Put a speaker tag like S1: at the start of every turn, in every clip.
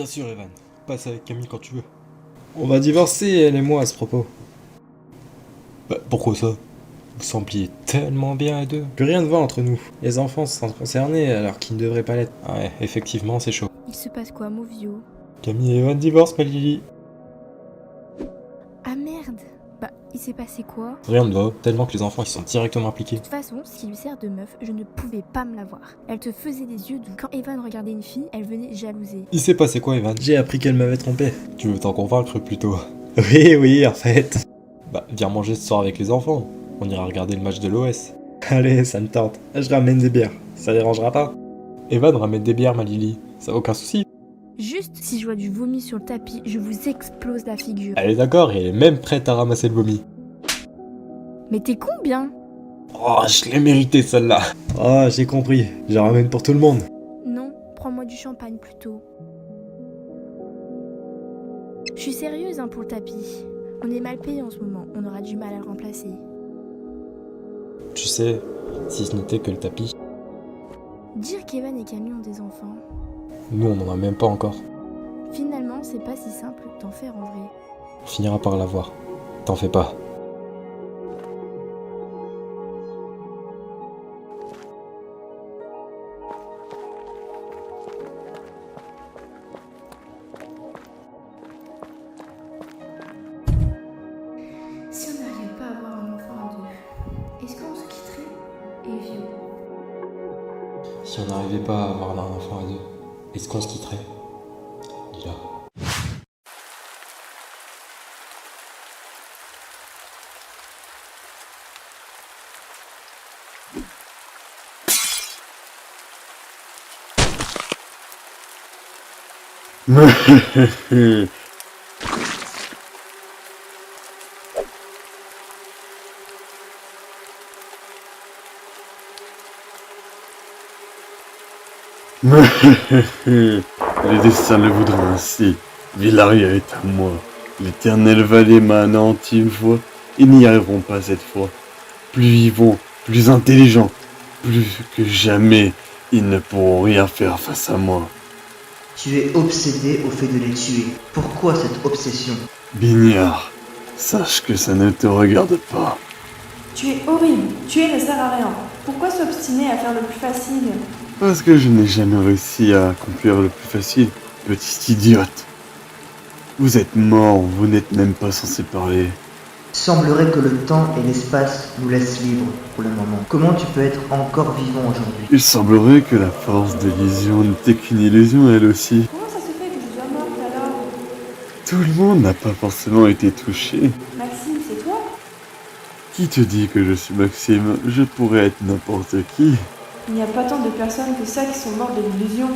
S1: Bien sûr, Evan. Passe avec Camille quand tu veux.
S2: On va divorcer, elle et moi, à ce propos.
S1: Bah, pourquoi ça? Vous sembliez tellement bien à deux.
S2: Plus rien ne va entre nous. Les enfants se sentent concernés alors qu'ils ne devraient pas l'être.
S1: Ouais, effectivement, c'est chaud.
S3: Il se passe quoi, Movio?
S1: Camille et Evan divorcent, ma Lily.
S3: Ah merde! Bah, il s'est passé quoi?
S1: Rien ne va, tellement que les enfants ils sont directement impliqués.
S3: De toute façon, ce qui lui sert de meuf, je ne pouvais pas me la voir. Elle te faisait des yeux doux. Quand Evan regardait une fille, elle venait jalouser.
S1: Il s'est passé quoi, Evan?
S2: J'ai appris qu'elle m'avait trompé.
S1: Tu veux t'en convaincre plutôt?
S2: Oui, en fait.
S1: Bah, viens manger ce soir avec les enfants. On ira regarder le match de l'OS.
S2: Allez, ça me tente. Je ramène des bières. Ça dérangera pas.
S1: Evan ramène des bières, ma Lily. Ça aucun souci.
S3: Juste, si je vois du vomi sur le tapis, je vous explose la figure.
S1: Elle est d'accord et elle est même prête à ramasser le vomi.
S3: Mais t'es con bien?
S1: Oh, je l'ai mérité celle-là.
S2: Oh, j'ai compris. Je ramène pour tout le monde.
S3: Non, prends-moi du champagne plutôt. Je suis sérieuse pour le tapis. On est mal payé en ce moment, on aura du mal à le remplacer.
S1: Tu sais, si ce n'était que le tapis,
S3: Dire qu'Evan et Camille ont des enfants,
S1: nous on en a même pas encore.
S3: finalement c'est pas si simple d'en faire en vrai.
S1: On finira par l'avoir. T'en fais pas.
S3: Si on n'arrive pas à avoir un enfant à deux, est-ce qu'on se quitterait et vieux?
S1: Si on n'arrivait pas à avoir un enfant à deux, est-ce qu'on se quitterait? Lila.
S4: Le destin le voudra ainsi. Villaria est à moi. L'éternelle vallée m'a anéanti une fois. Ils n'y arriveront pas cette fois. Plus vivants, plus intelligents, plus que jamais, ils ne pourront rien faire face à moi.
S5: Tu es obsédé au fait de les tuer. Pourquoi cette obsession?
S4: Bignard, sache que ça ne te regarde pas.
S6: Tu es horrible, tuer ne sert à rien. Pourquoi s'obstiner à faire le plus facile?
S4: Parce que je n'ai jamais réussi à accomplir le plus facile, petite idiote. Vous êtes mort, vous n'êtes même pas censé parler.
S5: Semblerait que le temps et l'espace nous laissent libres pour le moment. Comment tu peux être encore vivant aujourd'hui?
S4: Il semblerait que la force de l'illusion n'était qu'une illusion elle aussi.
S6: Comment ça se fait que je sois morte alors?
S4: Tout le monde n'a pas forcément été touché.
S6: Maxime, c'est toi?
S4: Qui te dit que je suis Maxime? Je pourrais être n'importe qui.
S6: Il n'y a pas tant de personnes que ça qui sont mortes de l'illusion.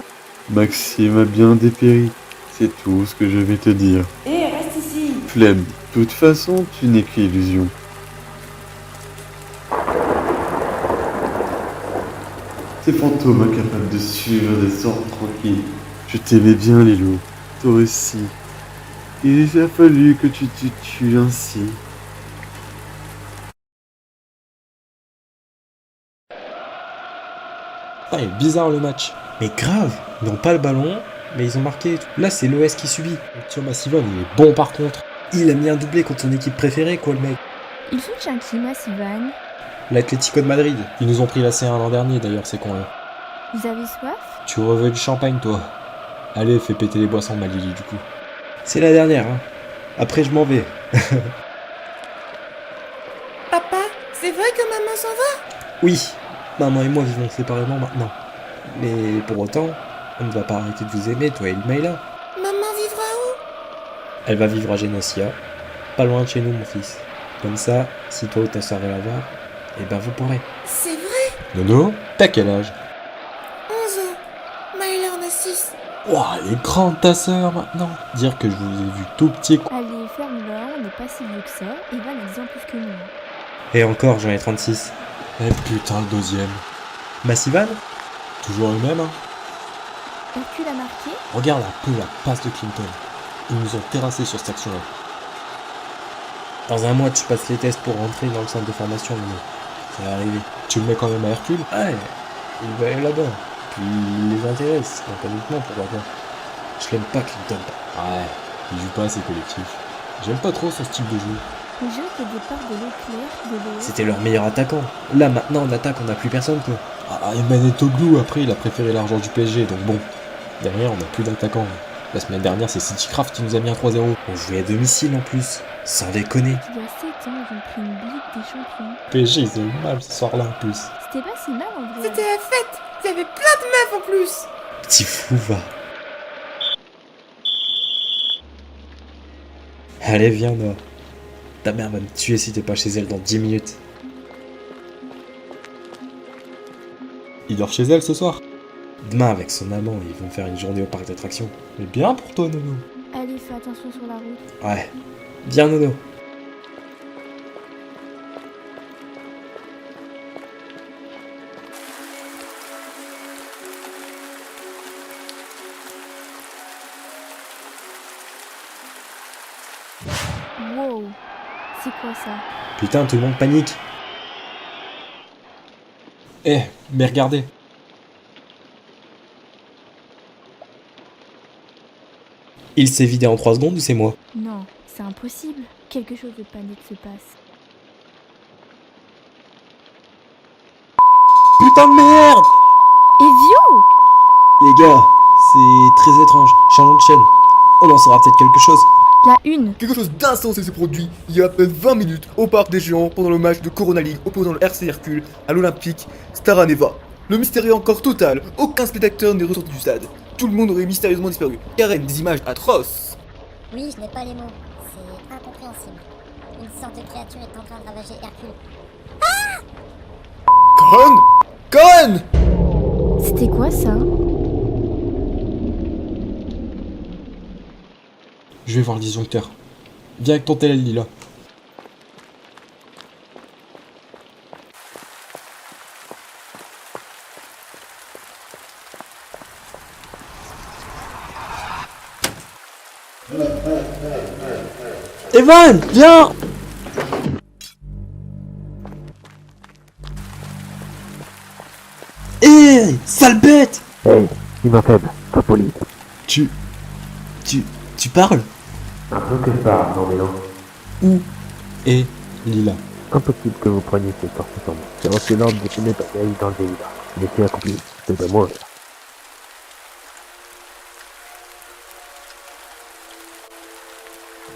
S4: Maxime a bien dépéri. C'est tout ce que je vais te dire.
S6: Hé, reste ici!
S4: Flemme. De toute façon, tu n'es qu'illusion. Ces fantômes incapables de suivre des ordres tranquilles. Je t'aimais bien, Lilo. Toi aussi. Il a fallu que tu te tues ainsi.
S1: Ah, il est bizarre le match.
S2: Mais grave, ils n'ont pas le ballon, mais ils ont marqué. Là, c'est l'OS qui subit.
S1: Thomas Sivan, il est bon par contre.
S2: Il a mis un doublé contre son équipe préférée, quoi, le mec.
S3: Il soutient qui, Massivan?
S2: L'Atlético de Madrid.
S1: Ils nous ont pris la C1 l'an dernier d'ailleurs, ces cons-là.
S3: Vous avez soif?
S1: Tu reveux du champagne, toi. Allez, fais péter les boissons, ma Lily, du coup.
S2: C'est la dernière, hein. Après, je m'en vais.
S6: Papa, c'est vrai que maman s'en va?
S2: Oui, maman et moi vivons séparément maintenant. Mais pour autant, on ne va pas arrêter de vous aimer, toi et Maïla.
S6: Maman vivra où?
S2: Elle va vivre à Genossia, pas loin de chez nous, mon fils. Comme ça, si toi ou ta soeur veut la voir, eh ben vous pourrez.
S6: C'est vrai?
S1: Nono, t'as quel âge?
S6: 11 ans. Maëla en a 6.
S1: Ouah, elle est grande ta sœur maintenant. Dire que je vous ai vu tout petit.
S3: Allez, ferme-la, on n'est pas si vieux que ça. Evan a 10 ans plus que nous.
S2: Et encore, j'en ai 36.
S1: Eh putain, le deuxième.
S2: Massivan?
S1: Toujours le même, hein.
S3: Hercule a marqué?
S1: Regarde un peu la passe de Clinton. Ils nous ont terrassés sur cette action-là.
S2: Dans un mois, tu passes les tests pour rentrer dans le centre de formation, Lino. Ça va arriver.
S1: Tu le mets quand même à Hercule?
S2: Ouais, il va aller là-bas. Puis il les intéresse, donc uniquement, pourquoi pas. Je l'aime pas, Clinton.
S1: Ouais, il joue pas assez collectif. J'aime pas trop son style de jeu.
S3: On dirait que le départ de Leclerc, de Léo...
S2: C'était leur meilleur attaquant. Là, maintenant, en attaque, on n'a plus personne, quoi.
S1: Ah, Evan Eto'o, après, il a préféré l'argent du PSG, donc bon. Derrière, on n'a plus d'attaquant. La semaine dernière, c'est Citycraft qui nous a mis un 3-0.
S2: On jouait à domicile, en plus. Sans déconner.
S3: Il y a 7 ans, ils ont pris une Ligue des Champions.
S1: PSG, ils ont eu mal ce soir-là, en plus.
S3: C'était pas si mal en vrai.
S6: C'était la fête. Il y avait plein de meufs en plus.
S2: Petit fou, va. Allez, viens, Noah. Ta mère va me tuer si t'es pas chez elle dans 10 minutes.
S1: Il dort chez elle ce soir.
S2: Demain, avec son amant, ils vont faire une journée au parc d'attractions.
S1: Mais bien pour toi, Nono.
S3: Allez, fais attention sur la route.
S2: Ouais. Viens, Nono.
S3: Wow. C'est quoi ça?
S2: Putain, tout le monde panique.
S1: Eh, mais regardez.
S2: Il s'est vidé en 3 secondes ou c'est moi?
S3: Non, c'est impossible. Quelque chose de panique se passe.
S2: Putain de merde!
S3: Evio!
S2: Les gars, c'est très étrange. Changeons de chaîne. On en saura peut-être quelque chose.
S3: La une.
S7: Quelque chose d'insensé s'est produit il y a à peine 20 minutes au Parc des Géants pendant le match de Corona League opposant le RC Hercule à l'Olympique Staraneva. Le mystère est encore total, aucun spectateur n'est ressorti du stade. Tout le monde aurait mystérieusement disparu. Karen, des images atroces.
S8: Oui, je n'ai pas les mots. C'est incompréhensible. Une sorte de créature est en train de ravager Hercule.
S7: Karen Karen
S3: C'était quoi ça?
S1: Je vais voir le disjoncteur. Viens avec ton tel, Lila.
S2: Evan, viens! Hé, sale bête!
S9: Hey, humain faible, pas poli.
S2: Tu parles?
S9: Un peu que je parle, non mais non.
S2: Où?
S1: Et Lila.
S9: Impossible que vous preniez cette sorte ensemble. J'ai reçu l'ordre de tenir ta vieille dans le pays là. Mission accomplie, c'est de moi.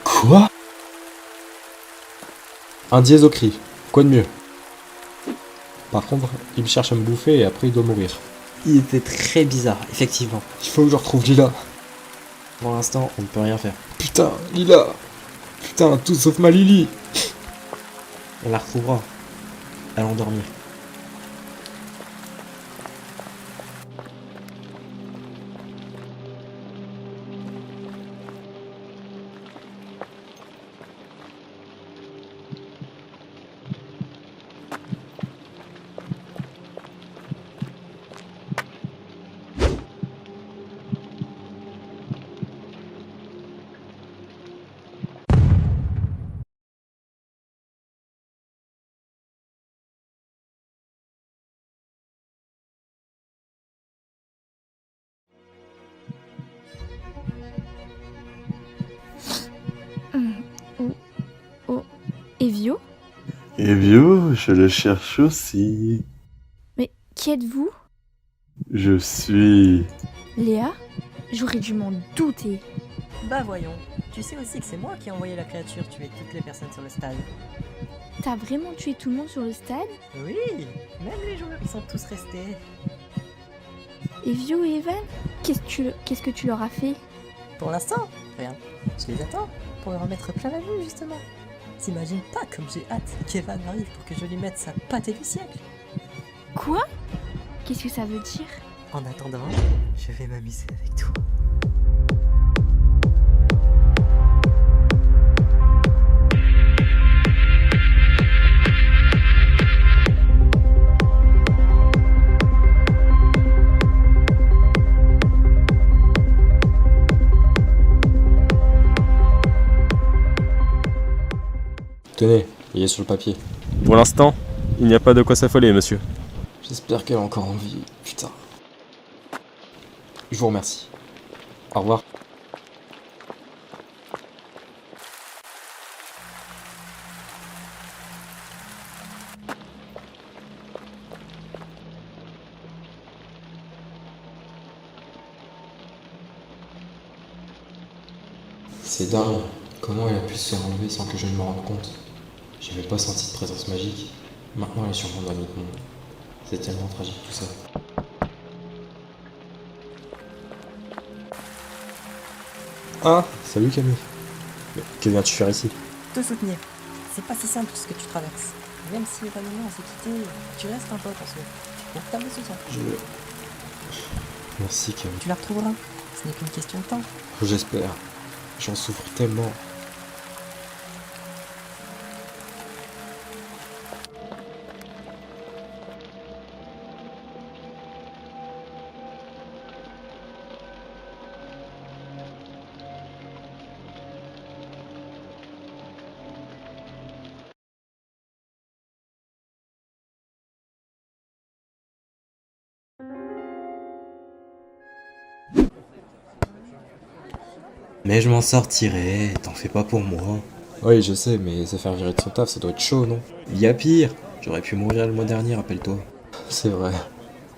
S1: Quoi? Un dièse au cri. Quoi de mieux? Par contre, il me cherche à me bouffer et après il doit mourir.
S2: Il était très bizarre, effectivement.
S1: Il faut que je retrouve Lila.
S2: Pour l'instant, on ne peut rien faire.
S1: Putain, Lila. Putain, tout sauf ma Lily.
S2: On la retrouvera. Allons dormir.
S3: Evio?
S4: Evio, je le cherche aussi.
S3: Mais qui êtes-vous?
S4: Je suis...
S3: Léa? J'aurais dû m'en douter.
S10: Bah voyons, tu sais aussi que c'est moi qui ai envoyé la créature tuer toutes les personnes sur le stade.
S3: T'as vraiment tué tout le monde sur le stade?
S10: Oui, même les joueurs ils sont tous restés.
S3: Evio et Evan? Qu'est-ce que tu leur as fait?
S10: Pour l'instant, rien. Je les attends pour leur en mettre plein la vue justement. T'imagines pas comme j'ai hâte qu'Evan arrive pour que je lui mette sa pâtée du siècle.
S3: Quoi? Qu'est-ce que ça veut dire?
S10: En attendant, je vais m'amuser avec toi.
S1: Tenez, il est sur le papier.
S11: Pour l'instant, il n'y a pas de quoi s'affoler, monsieur.
S1: J'espère qu'elle a encore envie. Putain. Je vous remercie. Au revoir. C'est dingue. Comment elle a pu se faire enlever sans que je ne me rende compte? J'avais pas senti de présence magique. Maintenant elle est sûrement dans notre monde. C'est tellement tragique tout ça. Ah, salut Camille. Mais que viens-tu faire ici?
S10: Te soutenir. C'est pas si simple ce que tu traverses. Même si évidemment on s'est quitté, tu restes un pote en soi. Donc t'as mon soutien.
S1: Merci Camille.
S10: Tu la retrouveras. Ce n'est qu'une question de temps.
S1: J'espère. J'en souffre tellement.
S2: Mais je m'en sortirai, t'en fais pas pour moi.
S1: Oui, je sais, mais se faire virer de son taf, ça doit être chaud, non?
S2: Y a pire, j'aurais pu mourir le mois dernier, rappelle-toi.
S1: C'est vrai.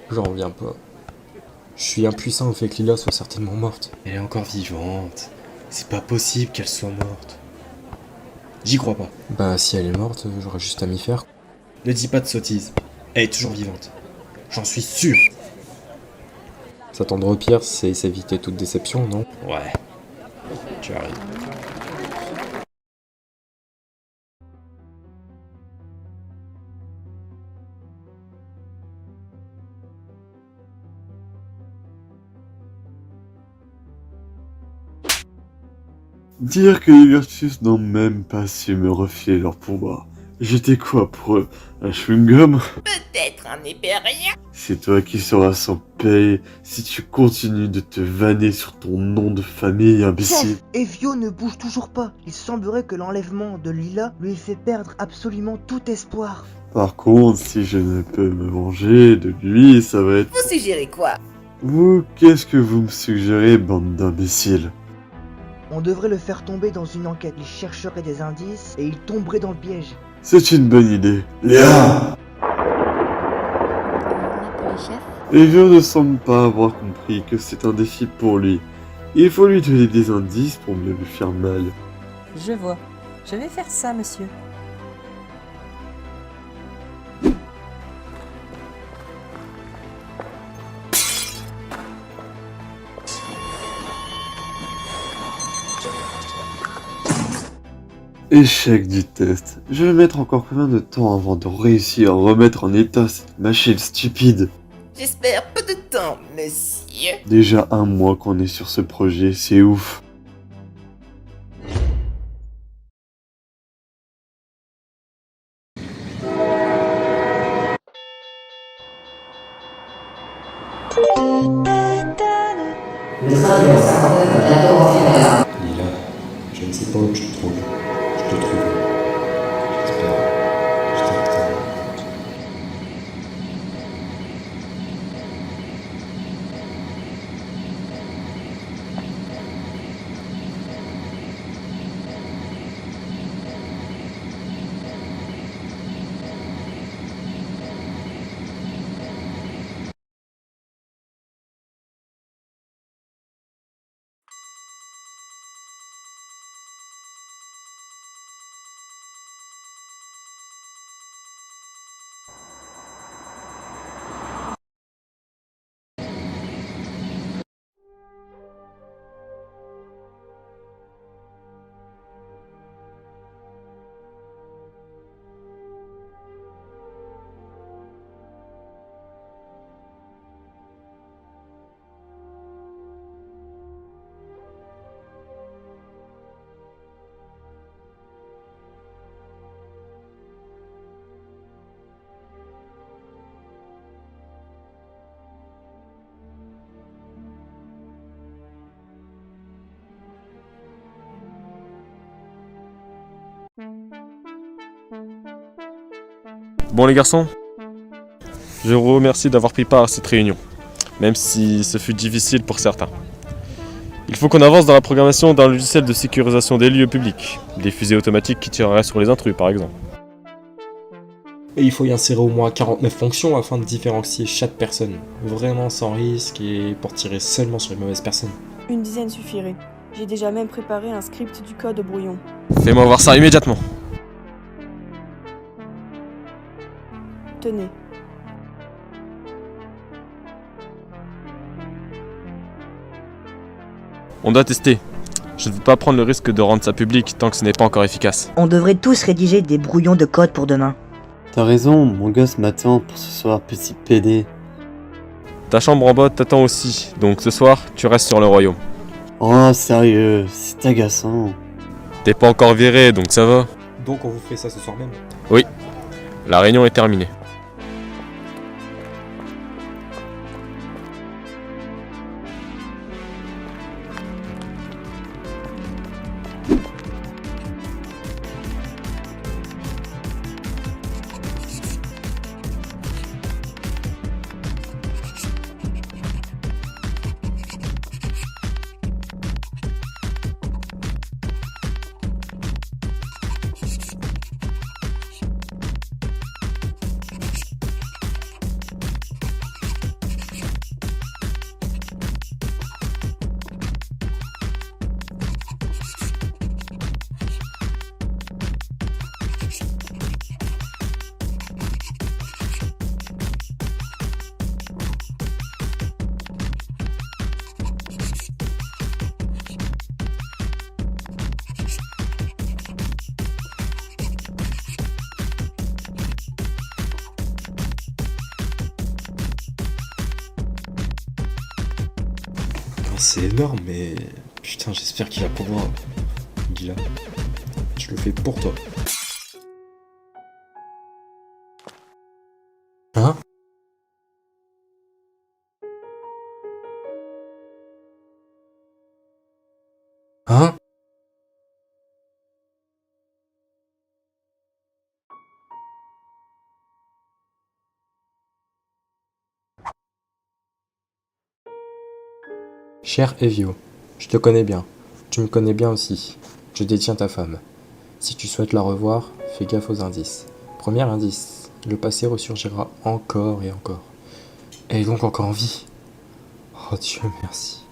S1: J'en reviens pas. Je suis impuissant au fait que Lila soit certainement morte.
S2: Elle est encore vivante. C'est pas possible qu'elle soit morte. J'y crois pas.
S1: Bah, si elle est morte, j'aurais juste à m'y faire.
S2: Ne dis pas de sottises. Elle est toujours vivante. J'en suis sûr.
S1: S'attendre au pire, c'est s'éviter toute déception, non?
S2: Ouais. Tu arrives.
S4: Dire que les Virtus n'ont même pas su me refiler leur pouvoir. J'étais quoi pour eux? Un chewing-gum?
S12: Peut-être un épérien.
S4: C'est toi qui seras sans paye si tu continues de te vanner sur ton nom de famille, imbécile.
S5: Evio ne bouge toujours pas. Il semblerait que l'enlèvement de Lila lui ait fait perdre absolument tout espoir.
S4: Par contre, si je ne peux me venger de lui, ça va être...
S12: Vous suggérez quoi?
S4: Vous, qu'est-ce que vous me suggérez, bande d'imbéciles?
S5: On devrait le faire tomber dans une enquête. Il chercherait des indices et il tomberait dans le piège.
S4: C'est une bonne idée. Léa! Evio ne semble pas avoir compris que c'est un défi pour lui. Il faut lui donner des indices pour mieux lui faire mal.
S10: Je vois. Je vais faire ça, monsieur.
S4: Échec du test. Je vais mettre encore combien de temps avant de réussir à remettre en état cette machine stupide?
S12: J'espère peu de temps, monsieur.
S4: Déjà 1 mois qu'on est sur ce projet, c'est ouf.
S1: Lila, je ne sais pas où je te trouve. Je te trouve. J'espère. Je t'attends.
S11: Bon les garçons, je vous remercie d'avoir pris part à cette réunion, même si ce fut difficile pour certains. Il faut qu'on avance dans la programmation d'un logiciel de sécurisation des lieux publics, des fusées automatiques qui tireraient sur les intrus par exemple.
S1: Et il faut y insérer au moins 49 fonctions afin de différencier chaque personne, vraiment sans risque et pour tirer seulement sur les mauvaises personnes.
S6: Une dizaine suffirait. J'ai déjà même préparé un script du code au brouillon.
S11: Fais-moi voir ça immédiatement.
S6: Tenez.
S11: On doit tester. Je ne veux pas prendre le risque de rendre ça public tant que ce n'est pas encore efficace.
S13: On devrait tous rédiger des brouillons de code pour demain.
S4: T'as raison, mon gosse m'attend pour ce soir, petit PD.
S11: Ta chambre en bas t'attend aussi, donc ce soir, tu restes sur le royaume.
S4: Oh, sérieux, c'est agaçant.
S11: T'es pas encore viré, donc ça va.
S2: Donc on vous fait ça ce soir même.
S11: Oui, la réunion est terminée.
S1: C'est énorme, mais putain, j'espère qu'il va pouvoir. Guilla, je le fais pour toi. Hein? Hein? Cher Evio, je te connais bien. Tu me connais bien aussi. Je détiens ta femme. Si tu souhaites la revoir, fais gaffe aux indices. Premier indice, le passé ressurgira encore et encore. Elle est donc encore en vie. Oh Dieu merci.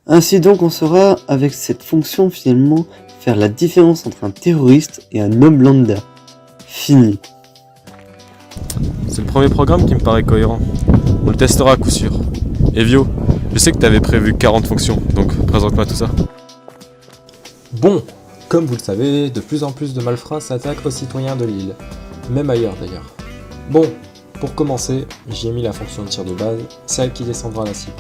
S4: Ainsi donc on saura avec cette fonction finalement faire la différence entre un terroriste et un homme lambda. Fini.
S11: C'est le premier programme qui me paraît cohérent. On le testera à coup sûr. Evio, je sais que tu avais prévu 40 fonctions, donc présente-moi tout ça.
S1: Bon, comme vous le savez, de plus en plus de malfrats s'attaquent aux citoyens de l'île. Même ailleurs d'ailleurs. Bon, pour commencer, j'ai mis la fonction de tir de base, celle qui descendra à la cible.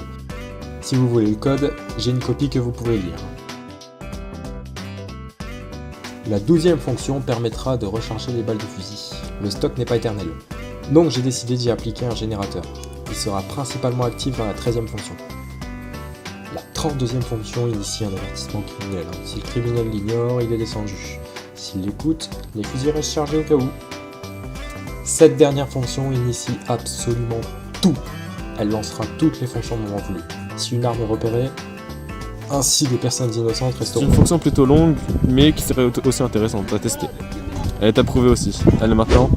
S1: Si vous voulez le code, j'ai une copie que vous pouvez lire. La 12e fonction permettra de recharger les balles de fusil. Le stock n'est pas éternel. Donc j'ai décidé d'y appliquer un générateur. Il sera principalement actif dans la 13e fonction. La 32e fonction initie un avertissement criminel. Si le criminel l'ignore, il est descendu. S'il l'écoute, les fusils restent chargés au cas où. Cette dernière fonction initie absolument tout. Elle lancera toutes les fonctions au moment voulu. Si une arme est repérée, ainsi des personnes innocentes
S11: C'est
S1: resteront.
S11: une fonction plutôt longue, mais qui serait aussi intéressante à tester. Elle est approuvée aussi. Allez maintenant.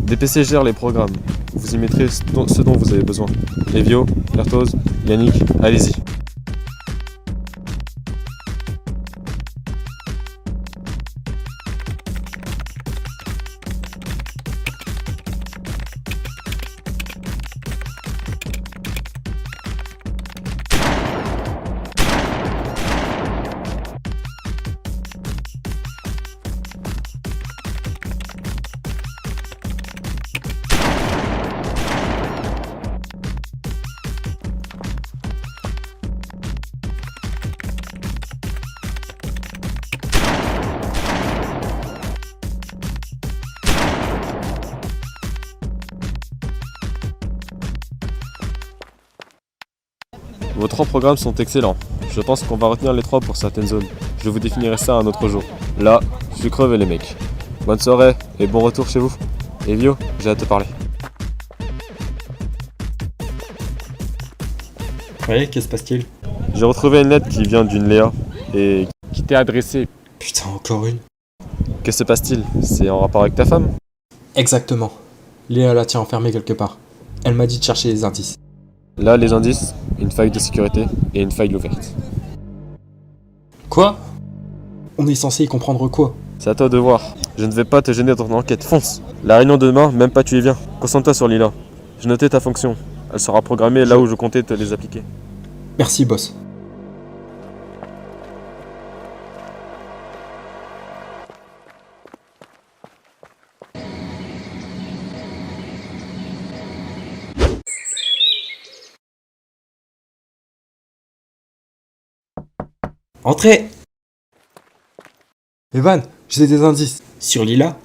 S11: DPC gère les programmes. Vous y mettrez ce dont vous avez besoin. Evio, Berthoz, Yannick, allez-y. Vos 3 programmes sont excellents. Je pense qu'on va retenir les 3 pour certaines zones. Je vous définirai ça un autre jour. Là, je suis crevé les mecs. Bonne soirée et bon retour chez vous. Evio, j'ai hâte de te parler.
S1: Ouais, qu'est-ce qui se passe-t-il?
S11: J'ai retrouvé une lettre qui vient d'une Léa et qui t'est adressée.
S1: Putain, encore une.
S11: Que se passe-t-il? C'est en rapport avec ta femme?
S1: Exactement. Léa la tient enfermée quelque part. Elle m'a dit de chercher les indices.
S11: Là, les indices, une faille de sécurité et une faille ouverte.
S1: Quoi? On est censé y comprendre quoi?
S11: C'est à toi de voir. Je ne vais pas te gêner dans ton enquête, fonce. La réunion de demain, même pas tu y viens. Concentre-toi sur Lila. J'ai noté ta fonction. Elle sera programmée là où je comptais te les appliquer.
S1: Merci, boss. Entrez! Evan, j'ai des indices. Sur Lila?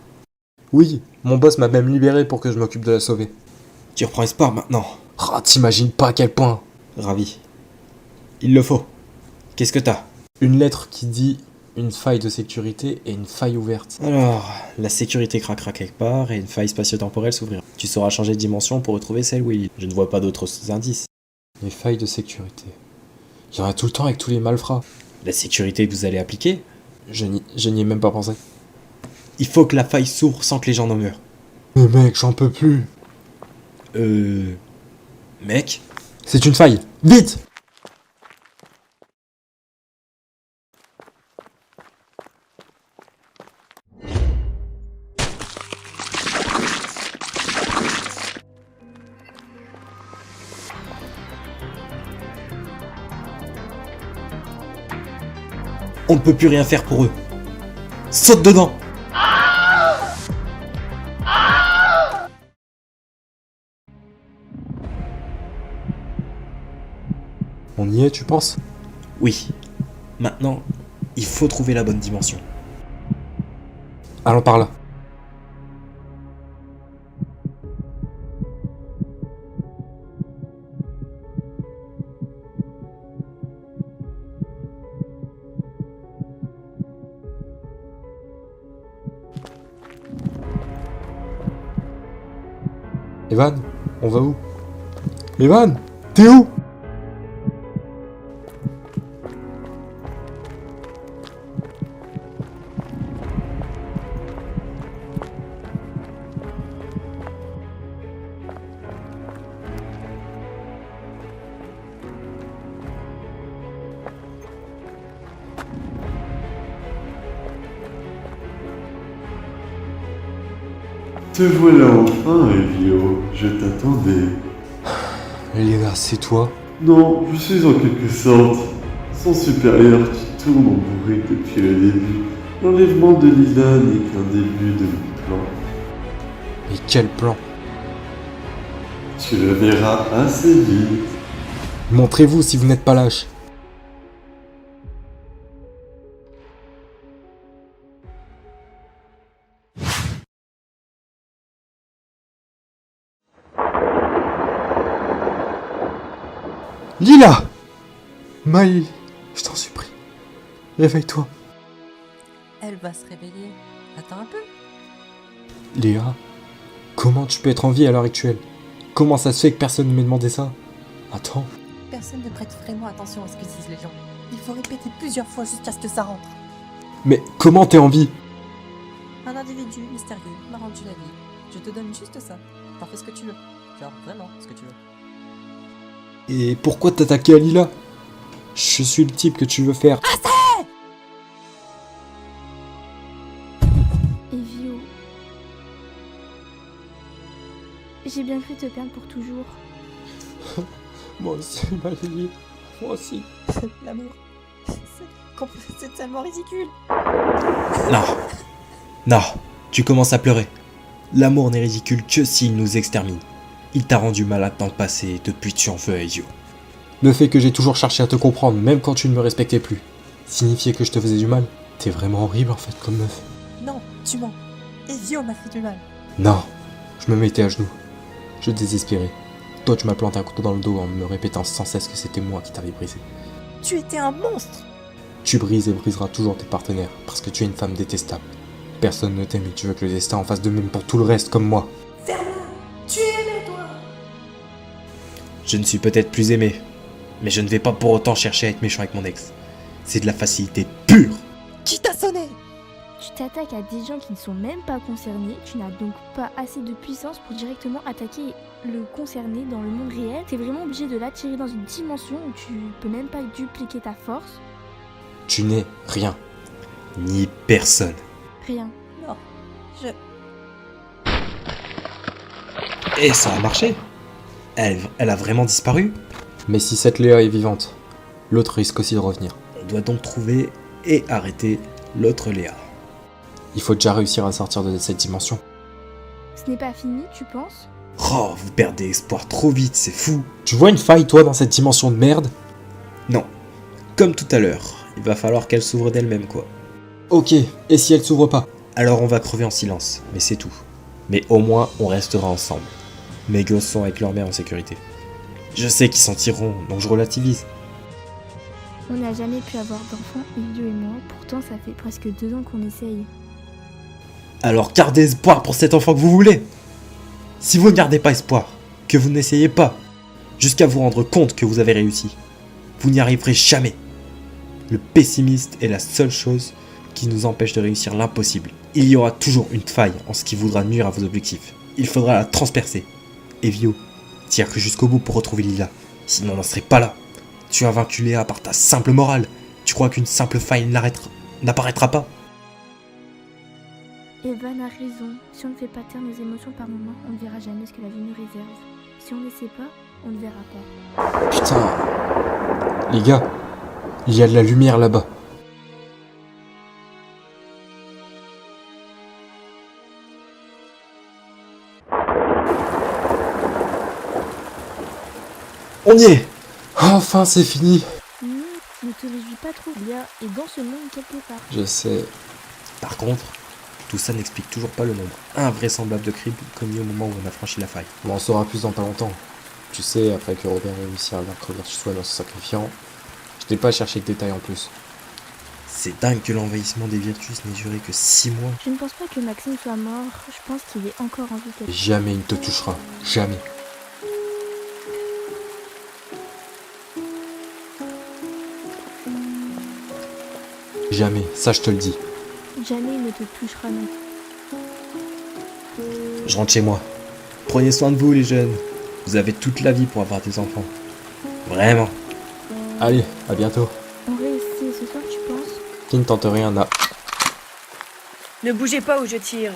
S1: Oui, mon boss m'a même libéré pour que je m'occupe de la sauver. Tu reprends espoir maintenant. Oh, t'imagines pas à quel point. Ravi. Il le faut. Qu'est-ce que t'as? Une lettre qui dit une faille de sécurité et une faille ouverte. Alors, la sécurité craquera quelque part et une faille spatio-temporelle s'ouvrira. Tu sauras changer de dimension pour retrouver celle où il est. Je ne vois pas d'autres indices. Les failles de sécurité. Il y en a tout le temps avec tous les malfrats. La sécurité que vous allez appliquer? Je n'y ai même pas pensé. Il faut que la faille s'ouvre sans que les gens n'en meurent. Mais mec, j'en peux plus. Mec? C'est une faille. Vite! On ne peut plus rien faire pour eux. Saute dedans! On y est, tu penses? Oui. Maintenant, il faut trouver la bonne dimension. Allons par là. Evan, on va où? Evan, t'es où?
S4: Te voilà enfin, Elio. Je t'attendais.
S1: Léa, c'est toi?
S4: Non, je suis en quelque sorte son supérieur qui tourne en bourrique depuis le début. L'enlèvement de Lila n'est qu'un début de mon plan.
S1: Mais quel plan?
S4: Tu le verras assez vite.
S1: Montrez-vous si vous n'êtes pas lâche. Lila! Maï, je t'en supplie. Réveille-toi.
S10: Elle va se réveiller. Attends un peu.
S1: Léa, comment tu peux être en vie à l'heure actuelle? Comment ça se fait que personne ne m'ait demandé ça? Attends.
S10: Personne ne prête vraiment attention à ce que disent les gens. Il faut répéter plusieurs fois jusqu'à ce que ça rentre.
S1: Mais comment t'es en vie?
S10: Un individu mystérieux m'a rendu la vie. Je te donne juste ça. T'en fais ce que tu veux. Genre vraiment ce que tu veux.
S1: Et pourquoi t'attaquer à Lila? Je suis le type que tu veux faire.
S3: Evio. J'ai bien cru te perdre pour toujours.
S1: Moi aussi, Maï. Moi aussi.
S10: L'amour. C'est tellement ridicule.
S1: Non. Non, tu commences à pleurer. L'amour n'est ridicule que s'il nous extermine. Il t'a rendu malade dans le passé et depuis tu en veux à Ezio. Le fait que j'ai toujours cherché à te comprendre, même quand tu ne me respectais plus, signifiait que je te faisais du mal. T'es vraiment horrible en fait comme meuf.
S10: Non, tu mens. Ezio m'a fait du mal.
S1: Non, je me mettais à genoux. Je désespérais. Toi tu m'as planté un couteau dans le dos en me répétant sans cesse que c'était moi qui t'avais brisé.
S10: Tu étais un monstre.
S1: Tu brises et briseras toujours tes partenaires, parce que tu es une femme détestable. Personne ne t'aime et tu veux que le destin en fasse de même pour tout le reste comme moi.
S6: Ferme-la. Tu es aimé, toi.
S1: Je ne suis peut-être plus aimé,
S2: Mais je ne vais pas pour autant chercher à être méchant avec mon ex. C'est de la facilité pure.
S10: Qui t'a sonné?
S3: Tu t'attaques à des gens qui ne sont même pas concernés, tu n'as donc pas assez de puissance pour directement attaquer le concerné dans le monde réel. T'es vraiment obligé de l'attirer dans une dimension où tu peux même pas dupliquer ta force.
S1: Tu n'es rien.
S2: Ni personne.
S3: Rien.
S10: Non, je...
S2: Et ça a marché. Elle a vraiment disparu.
S1: Mais si cette Léa est vivante, l'autre risque aussi de revenir.
S2: On doit donc trouver et arrêter l'autre Léa.
S1: Il faut déjà réussir à sortir de cette dimension.
S3: Ce n'est pas fini, tu penses?
S2: Oh, vous perdez espoir trop vite, c'est fou.
S1: Tu vois une faille, toi, dans cette dimension de merde?
S2: Non. Comme tout à l'heure, il va falloir qu'elle s'ouvre d'elle-même, quoi.
S1: Ok, et si elle s'ouvre pas?
S2: Alors on va crever en silence, mais c'est tout. Mais au moins, on restera ensemble. Mes gosses sont avec leur mère en sécurité. Je sais qu'ils s'en tireront, donc je relativise.
S3: On n'a jamais pu avoir d'enfants, Elio et moi, pourtant ça fait presque 2 ans qu'on essaye.
S2: Alors gardez espoir pour cet enfant que vous voulez. Si vous ne gardez pas espoir, que vous n'essayez pas, jusqu'à vous rendre compte que vous avez réussi, vous n'y arriverez jamais. Le pessimiste est la seule chose qui nous empêche de réussir l'impossible. Il y aura toujours une faille en ce qui voudra nuire à vos objectifs. Il faudra la transpercer. Evio, tire que jusqu'au bout pour retrouver Lila, sinon on n'en serait pas là. Tu as vaincu Léa par ta simple morale. Tu crois qu'une simple faille n'apparaîtra pas?
S3: Evan a raison. Si on ne fait pas taire nos émotions par moment, on ne verra jamais ce que la vie nous réserve. Si on ne sait pas, on ne verra pas.
S1: Putain. Les gars, il y a de la lumière là-bas.
S2: On y est.
S1: Enfin, c'est fini.
S3: Ne te réjouis pas trop, Léa est dans ce monde quelque part.
S1: Je sais.
S2: Par contre, tout ça n'explique toujours pas le nombre invraisemblable de crimes commis au moment où on a franchi la faille.
S1: On en saura plus dans pas longtemps. Tu sais, après que Robert ait réussi à vaincre Virtus-One en se sacrifiant, je n'ai pas cherché de détails en plus.
S2: C'est dingue que l'envahissement des Virtus n'ait duré que 6 mois.
S3: Je ne pense pas que Maxime soit mort, je pense qu'il est encore en vie quelque part.
S1: Jamais il ne te touchera. Jamais. Jamais, ça je te le dis.
S3: Jamais il ne te touchera non.
S2: Je rentre chez moi. Prenez soin de vous les jeunes. Vous avez toute la vie pour avoir des enfants. Vraiment.
S1: Allez, à bientôt.
S3: On réussit ce soir, tu penses?
S1: Qui ne tente rien à...
S6: Ne bougez pas ou je tire.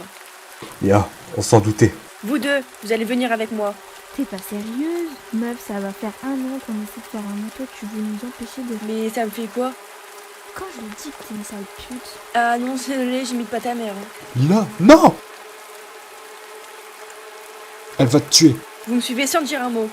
S1: Léa, on s'en doutait.
S6: Vous deux, vous allez venir avec moi.
S3: T'es pas sérieuse? Meuf, ça va faire 1 an qu'on essaie de faire un moto, tu veux nous empêcher de...
S6: Mais ça me fait quoi?
S3: Quand je le dis que t'es une sale pute...
S6: Ah non, désolé, j'imite pas ta mère.
S1: Lila, non! Elle va te tuer.
S6: Vous me suivez sans me dire un mot.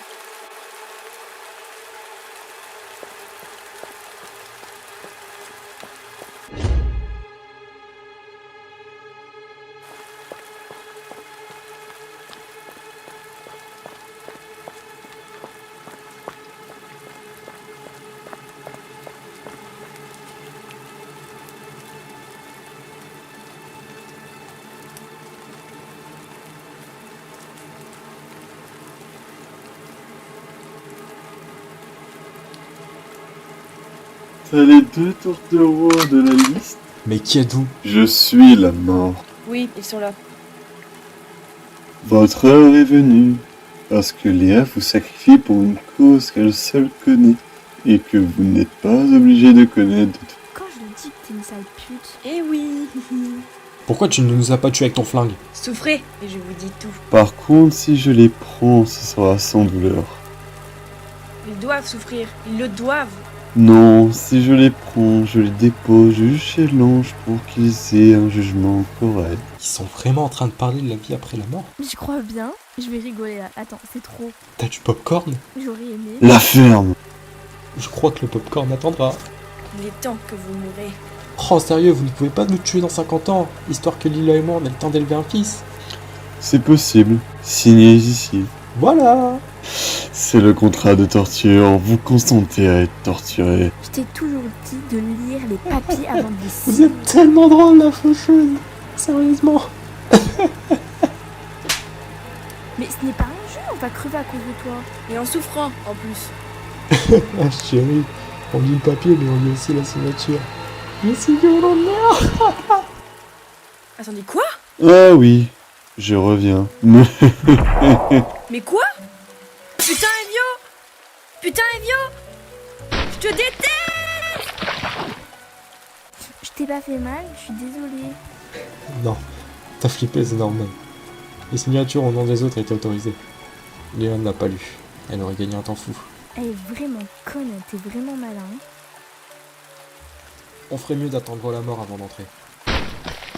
S4: T'as les 2 tourtereaux de la liste?
S1: Mais qui êtes-vous?
S4: Je suis la mort.
S6: Oui, ils sont là.
S4: Votre heure est venue, parce que Léa vous sacrifie pour une cause qu'elle seule connaît, et que vous n'êtes pas obligé de connaître.
S3: Quand je le dis que t'es une sale pute...
S6: Eh oui.
S1: Pourquoi tu ne nous as pas tués avec ton flingue?
S6: Souffrez, et je vous dis tout.
S4: Par contre, si je les prends, ce sera sans douleur.
S6: Ils doivent souffrir, ils le doivent.
S4: Non, si je les prends, je les dépose juste chez l'ange pour qu'ils aient un jugement correct.
S1: Ils sont vraiment en train de parler de la vie après la mort?
S3: Je crois bien. Je vais rigoler là. Attends, c'est trop.
S1: T'as du popcorn?
S3: J'aurais aimé.
S4: La ferme!
S1: Je crois que le popcorn attendra.
S6: Il est temps que vous mourrez.
S1: Oh sérieux, vous ne pouvez pas nous tuer dans 50 ans, histoire que Lila et moi on ait le temps d'élever un fils?
S4: C'est possible. Signez ici.
S1: Voilà!
S4: C'est le contrat de torture. Vous consentez à être torturé.
S3: Je t'ai toujours dit de lire les papiers avant de les
S1: Vous
S3: signer.
S1: êtes tellement drôle la faucheuse! Sérieusement!
S3: Mais ce n'est pas un jeu, on va crever à cause de toi.
S6: Et en souffrant, en plus.
S1: Ah chérie, on lit le papier mais on lit aussi la signature. Mais c'est violent de merde.
S6: Attendez, quoi?
S4: Ah oui, je reviens.
S6: Mais quoi? Putain, Evio! Putain, Evio! Je te déteste!
S3: Je t'ai pas fait mal, je suis désolée.
S1: Non, t'as flippé, c'est normal. Les signatures au nom des autres étaient autorisées. Léon ne l'a pas lu. Elle aurait gagné un temps fou.
S3: Elle est vraiment conne, t'es vraiment malin.
S1: On ferait mieux d'attendre la mort avant d'entrer.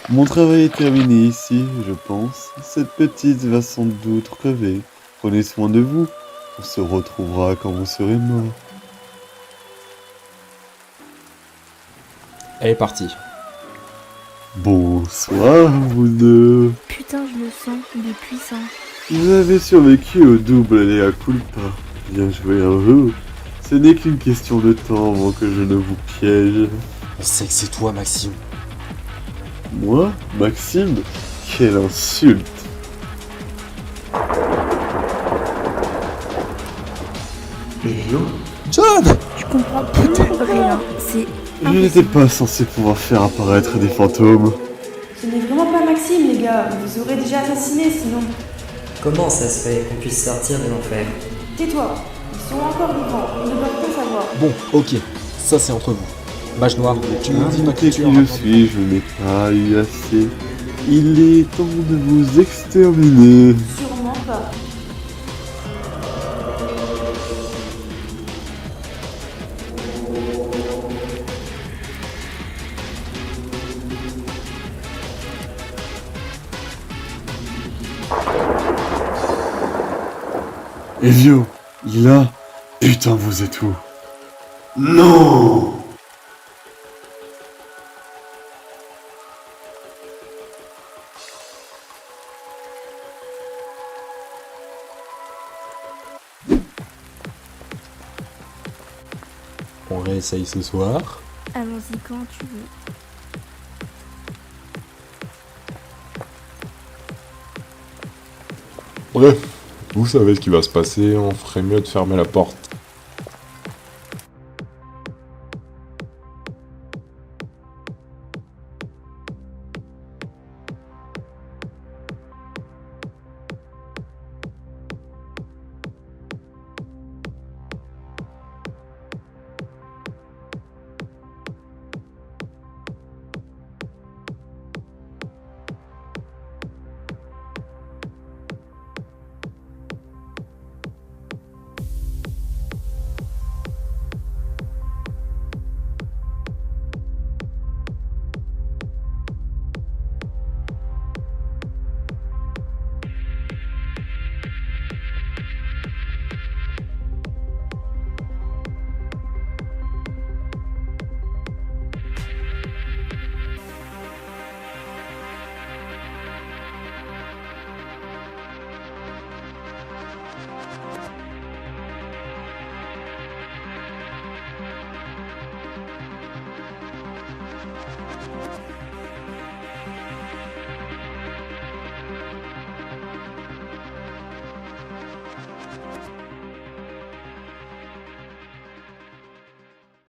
S4: Mon travail est terminé ici, je pense. Cette petite va sans doute crever. Prenez soin de vous. On se retrouvera quand vous serez mort.
S1: Elle est partie.
S4: Bonsoir, vous deux.
S3: Putain, je le sens, il est puissant.
S4: Vous avez survécu au double et à culpa. Bien joué à vous. Ce n'est qu'une question de temps avant que je ne vous piège.
S1: On sait que c'est toi, Maxime.
S4: Moi, Maxime? Quelle insulte!
S5: Evio?
S1: John!
S3: Je comprends plus rien, c'est...
S4: Je n'étais pas censé pouvoir faire apparaître des fantômes.
S6: Ce n'est vraiment pas Maxime, les gars. On vous aurait déjà assassiné sinon.
S10: Comment ça se fait qu'on puisse sortir de l'enfer?
S6: Tais-toi. Ils sont encore vivants. Ils ne doivent pas savoir.
S1: Bon, ok, ça c'est entre vous. Mage noir, tu me dis pas que
S4: Qui
S1: tu
S4: je suis, je n'ai pas eu assez. Il est temps de vous exterminer.
S6: Sûrement pas.
S4: Evio, il a... Putain, vous êtes où? Non!
S1: On réessaye ce soir.
S3: Allons-y quand tu veux.
S14: Bref, vous savez ce qui va se passer, on ferait mieux de fermer la porte.